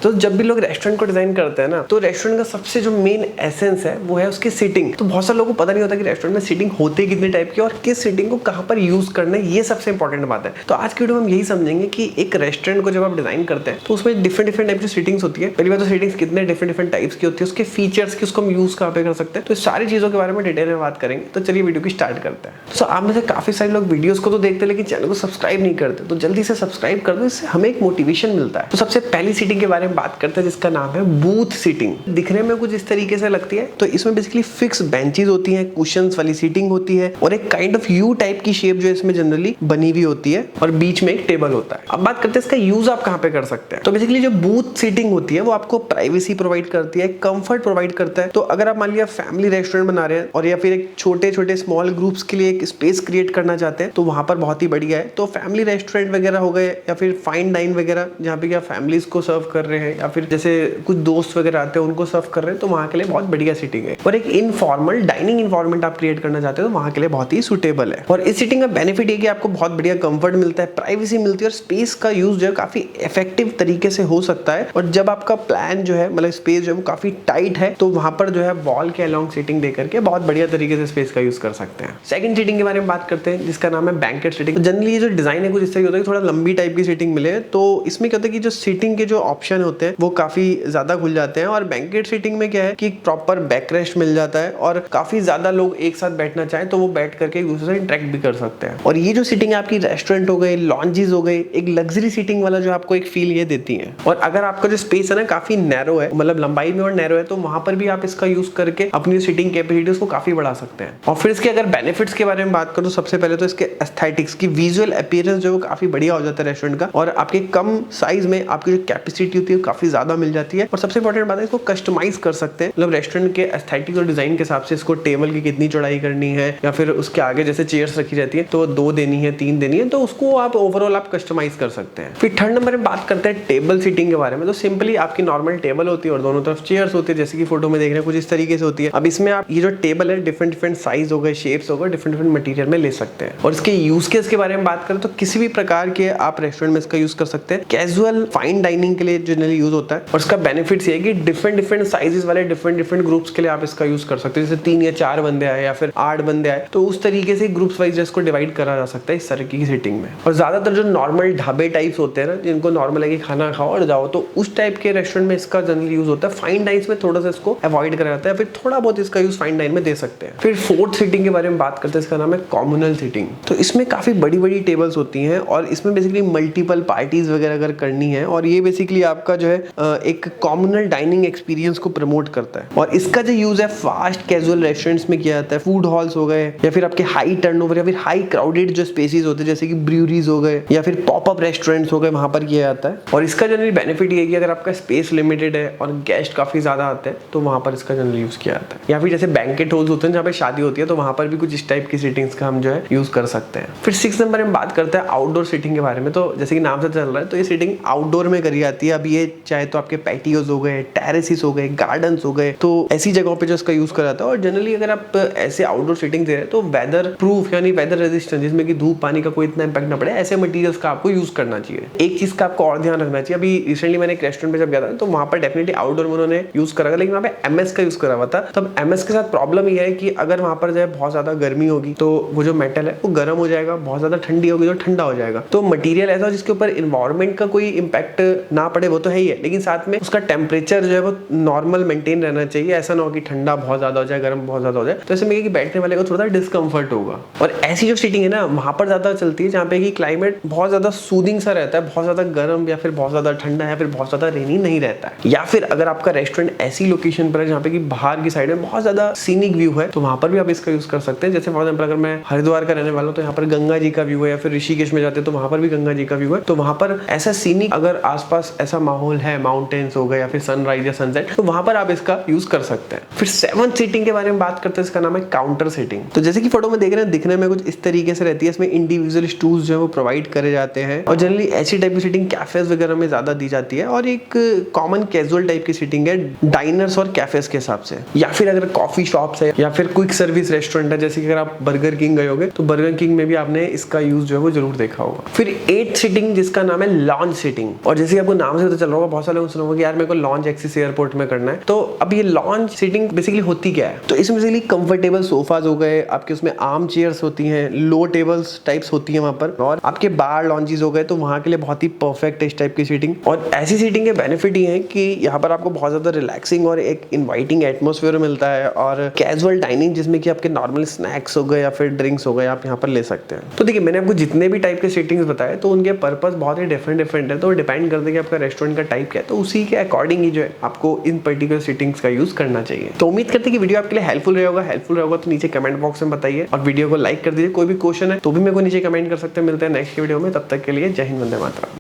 तो जब भी लोग रेस्टोरेंट को डिजाइन करते हैं ना, तो रेस्टोरेंट का सबसे जो मेन एसेंस है वो है उसकी सीटिंग। तो बहुत सारे लोगों को पता नहीं होता कि रेस्टोरेंट में सीटिंग होती है कितने टाइप की और किस सीटिंग को कहाँ पर यूज करना है, ये सबसे इंपॉर्टेंट बात है। तो आज की वीडियो में हम यही समझेंगे कि एक रेस्टोरेंट को जब आप डिजाइन करते हैं तो उसमें डिफरेंट टाइप की सीटिंग्स होती है। पहली बात तो सीटिंग्स कितने डिफरेंट टाइप्स की होती है, उसके फीचर्स की, उसको हम यूज कहाँ पे कर सकते हैं, तो सारी चीजों के बारे में डिटेल में बात करेंगे। तो चलिए वीडियो की स्टार्ट करते हैं। तो आप में से काफी सारे लोग वीडियोस को तो देखते हैं लेकिन चैनल को सब्सक्राइब नहीं करते, तो जल्दी से सब्सक्राइब कर दो, इससे हमें एक मोटिवेशन मिलता है। तो सबसे पहली सीटिंग के बारे में बात करते हैं जिसका नाम है बूथ सीटिंग। दिखने में कुछ इस तरीके से लगती है। तो इसमें बेसिकली फिक्स बेंचेस होती हैं, कुशंस वाली सीटिंग होती है और एक काइंड ऑफ यू टाइप की शेप जो इसमें जनरली बनी हुई होती है और बीच में एक टेबल होता है। अब बात करते हैं इसका यूज आप कहां पे कर सकते हैं। तो बेसिकली जो बूथ सीटिंग होती है वो आपको प्राइवेसी प्रोवाइड करती है, कंफर्ट प्रोवाइड करता है। तो अगर आप मान लिया फैमिली रेस्टोरेंट बना रहे हैं और या फिर एक छोटे स्मॉल ग्रुप्स के लिए एक स्पेस क्रिएट करना चाहते हैं तो वहां पर बहुत ही बढ़िया है। तो फैमिली रेस्टोरेंट वगैरह हो गए या फिर फाइन डाइन वगैरह जहाँ पे क्या फैमिलीज को सर्व कर रहे हैं या फिर जैसे कुछ दोस्त वगैरह आते हैं उनको सर्व कर रहे हैं, तो वहां के लिए बहुत बढ़िया सीटिंग है। और एक इनफॉर्मल डाइनिंग इन्वायरमेंट आप क्रिएट करना चाहते हो तो वहां के लिए बहुत ही सुटेबल है। और इस सीटिंग का बेनिफिट ये कि आपको बहुत बढ़िया कंफर्ट मिलता है, प्राइवेसी मिलती है और स्पेस का यूज जो है काफी इफेक्टिव तरीके से हो सकता है। और जब आपका प्लान जो है मतलब स्पेस जो है वो काफी टाइट है तो वहां पर जो है वॉल के अलोंग सीटिंग दे करके बहुत बढ़िया तरीके से स्पेस का यूज कर सकते हैं। सेकंड सीटिंग के बारे में बात करते हैं जिसका नाम है बैंकेट सीटिंग। जनरली ये जो डिजाइन है कुछ इस तरह होता है कि थोड़ा लंबी टाइप की सीटिंग मिले, तो इसमें क्या होता है कि जो सीटिंग के जो ऑप्शन होते हैं वो काफी ज्यादा खुल जाते हैं। और बैंकेट सीटिंग में क्या है कि प्रॉपर बैकरेस्ट मिल जाता है और काफी ज्यादा लोग एक साथ बैठना चाहें तो वो बैठ करके एक दूसरे से इंटरेक्ट भी कर सकते हैं। और ये जो सीटिंग है आपकी रेस्टोरेंट हो गए, लॉन्जेस हो गए, एक लग्जरी सीटिंग वाला जो आपको एक फील ये देती है। और अगर आपका जो स्पेस है ना काफी नैरो है, मतलब लंबाई में और नैरो है, तो वहां पर भी आप इसका यूज करके अपनी सीटिंग कैपेसिटीज को काफी बढ़ा सकते हैं। और फिर इसके अगर बेनिफिट्स के बारे में बात करूं तो सबसे पहले तो इसके एस्थेटिक्स की विजुअल अपीयरेंस जो काफी बढ़िया हो जाता है रेस्टोरेंट का। और आपके कम साइज में आपकी जो कैपेसिटी होती है काफी ज्यादा मिल जाती है। और सबसे इंपॉर्टेंट बात है इसको कस्टमाइज कर सकते हैं, मतलब रेस्टोरेंट के एस्थेटिक्स और डिजाइन के हिसाब से इसको टेबल की कितनी चौड़ाई करनी है या फिर उसके आगे जैसे चेयर्स रखी जाती है तो 2 देनी है 3 देनी है, तो उसको आप ओवरऑल आप कस्टमाइज कर सकते हैं। फिर थर्ड नंबर में बात करते हैं टेबल सीटिंग के बारे में। तो सिंपली आपकी नॉर्मल टेबल होती है और दोनों तरफ चेयर्स होती है, जैसे कि फोटो में देख रहे हैं कुछ इस तरीके से होती है। अब इसमें आप ये जो टेबल है डिफरेंट साइज हो गए, शेप्स हो गए, डिफरेंट मटेरियल में ले सकते हैं। और इसके यूज केस के बारे में बात करें तो किसी भी प्रकार के आप रेस्टोरेंट में इसका यूज कर सकते हैं। कैजुअल फाइन डाइनिंग के लिए जनरली यूज होता है और इसका बेनिफिट्स ये है कि डिफरेंट साइजेस वाले डिफरेंट ग्रुप्स के लिए आप इसका यूज कर सकते हैं। जैसे 3 या 4 बंदे आए या फिर 8 बंदे आए तो उस तरीके से ग्रुप्स वाइज इसको डिवाइड करा जा सकता है इस तरह की सीटिंग में। और ज्यादातर जो नॉर्मल ढाबे टाइप्स होते हैं ना, जिनको नॉर्मल है कि खाना खाओ और जाओ, तो उस टाइप के रेस्टोरेंट में इसका जनरली यूज होता है। फाइन डाइन्स में थोड़ा सा इसको अवॉइड करा जाता है, फिर थोड़ा बहुत इसका यूज फाइन डाइन में दे सकते हैं। फिर फोर्थ सीटिंग के बारे में बात करते हैं, इसका नाम है कॉम्युनल सीटिंग। तो इसमें काफी बड़ी टेबल्स होती हैं और इसमें बेसिकली मल्टीपल पार्टीज वगैरह अगर करनी है और ये बेसिकली आपका जो है एक कॉम्युनल डाइनिंग एक्सपीरियंस को प्रमोट करता है। और इसका जो यूज है फास्ट कैजुअल रेस्टोरेंट्स में किया जाता है, फूड हॉल्स हो गए या फिर आपके हाई टर्नओवर या फिर हाई क्राउडेड जो स्पेसेस होते हैं जैसे कि ब्रूरीज हो गए या फिर पॉपअप रेस्टोरेंट्स हो गए, वहां पर किया जाता है। और इसका जनरली बेनिफिट ये है कि अगर आपका स्पेस लिमिटेड है और गेस्ट काफी ज्यादा आते हैं तो वहां पर इसका जनरली यूज किया जाता है। या फिर जैसे बैंकेट हॉल्स होते हैं जहाँ पे शादी होती है तो वहां पर भी कुछ इस टाइप की सीटिंग्स का हम जो है यूज कर सकते हैं। फिर 6 नंबर में बात करते हैं आउटडोर सीटिंग के बारे में। तो जैसे कि नाम से चल रहा है तो ये सीटिंग आउटडोर में करी जाती है। अब ये चाहे तो आपके पैटियोज हो गए, टेरेसेस हो गए, गार्डन्स हो गए, तो ऐसी जगहों पे जो इसका यूज करा जाता है। और जनरली अगर आप ऐसे आउटडोर सीटिंग दे रहे हैं तो वेदर प्रूफ यानी वेदर रेजिस्टेंट, जिसमें कि धूप पानी का कोई इतना इंपैक्ट ना पड़े, ऐसे मटेरियल्स का आपको यूज करना चाहिए। एक चीज का आपको और ध्यान रखना चाहिए, अभी रिसेंटली मैंने एक रेस्टोरेंट पे जब गया था तो वहां पर डेफिनेटली आउटडोर में उन्होंने यूज करा था, लेकिन वहां पे एमएस का यूज करा हुआ था। तब एमएस के साथ प्रॉब्लम ये है कि अगर वहां पर जो है बहुत ज्यादा गर्मी होगी तो वो जो मेटल है वो गर्म हो जाएगा, बहुत ज्यादा ठंडी होगी तो ठंडा हो जाएगा। तो मटेरियल ऐसा जिसके ऊपर इन्वायरमेंट का कोई इंपैक्ट ना पड़े वो तो है ही है, लेकिन साथ में उसका टेम्परेचर जो है वो नॉर्मल मेंटेन रहना चाहिए। ऐसा ना हो कि ठंडा बहुत ज्यादा हो जाए, गर्म बहुत ज्यादा हो जाए, तो ऐसे में कि बैठने वाले को थोड़ा डिस्कंफर्ट होगा। और ऐसी जो सीटिंग है ना वहां पर ज्यादा चलती है जहाँ पे कि क्लाइमेट बहुत ज्यादा सूदिंग सा रहता है, बहुत ज्यादा गर्म या फिर बहुत ज्यादा ठंडा या फिर बहुत ज्यादा रेनी नहीं रहता है। या फिर अगर आपका रेस्टोरेंट ऐसी लोकेशन पर है जहाँ पे कि बाहर की साइड में बहुत ज्यादा सीनिक व्यू है तो वहां पर भी आप इसका यूज कर सकते हैं। जैसे फॉर एग्जाम्पल अगर मैं हरिद्वार का रहने वाला हूँ तो यहाँ पर गंगा जी का व्यू है, या फिर ऋषिकेश में जाते हैं तो वहां पर भी गंगा जी का व्यू है, तो वहां पर ऐसा सीनिक अगर आसपास ऐसा माहौल है, माउंटेन्स हो गए या फिर सनराइज या सनसेट, तो वहां पर आप इसका यूज कर सकते हैं। फिर 7th सीटिंग के बारे में बात करते हैं, इसका नाम है काउंटर सीटिंग। तो जैसे कि फोटो में देख रहे हैं दिखने में कुछ इस तरीके से रहती है, इसमें इंडिविजुअल स्टूल्स जो है वो प्रोवाइड करे जाते हैं और जनरली ऐसी टाइप की सीटिंग कैफेज वगैरह में ज्यादा दी जाती है। और एक कॉमन कैजुअल टाइप की सीटिंग है डाइनर्स और कैफेज के हिसाब से, या फिर अगर कॉफी शॉप्स है या फिर क्विक सर्विस रेस्टोरेंट है, जैसे कि अगर आप बर्गर किंग गए होगे तो बर्गर किंग में भी आपने इसका यूज जो है वो जरूर देखा होगा। फिर 8th सीटिंग जिसका नाम है लॉन्ज सीटिंग। और जैसे आपको नाम से पता चल चल रहा होगा, बहुत सारे लोगों ने सुना होगा कि यार मेरे को लॉन्च एक्सिस एयरपोर्ट में करना है। तो अब ये लॉन्च सीटिंग बेसिकली होती क्या है? तो इसमें बेसिकली कंफर्टेबल सोफाज हो गए, आपके उसमें आर्म चेयर्स होती हैं, लो टेबल्स टाइप्स होती है वहां पर, और आपके बार लॉन्चेस हो गए, तो वहां के लिए बहुत ही परफेक्ट है इस टाइप की सीटिंग। और ऐसी सीटिंग के बेनिफिट ये है कि यहाँ पर आपको बहुत ज्यादा रिलैक्सिंग और एक इनवाइटिंग एटमोस्फेयर मिलता है, और कैजुअल डाइनिंग जिसमें कि आपके नॉर्मल स्नैक्स हो गए या फिर ड्रिंक्स हो गए आप यहाँ पर ले सकते हैं। तो देखिए, मैंने आपको जितने भी टाइप के सीटिंग्स बताए तो उनके पर्पस बहुत ही डिफरेंट है, तो डिपेंड करते हैं कि आपका रेस्टोरेंट का टाइप क्या है, तो उसी के अकॉर्डिंग ही जो है आपको इन पर्टिकुलर सीटिंग्स का यूज करना चाहिए। तो उम्मीद करते हैं कि वीडियो आपके लिए हेल्पफुल रहेगा तो नीचे कमेंट बॉक्स में बताइए, और वीडियो को लाइक कर दीजिए। कोई भी क्वेश्चन है तो भी मेरे को नीचे कमेंट कर सकते हैं। मिलते हैं नेक्स्ट वीडियो में, तब तक के लिए जय हिंद, वंदे मातरम।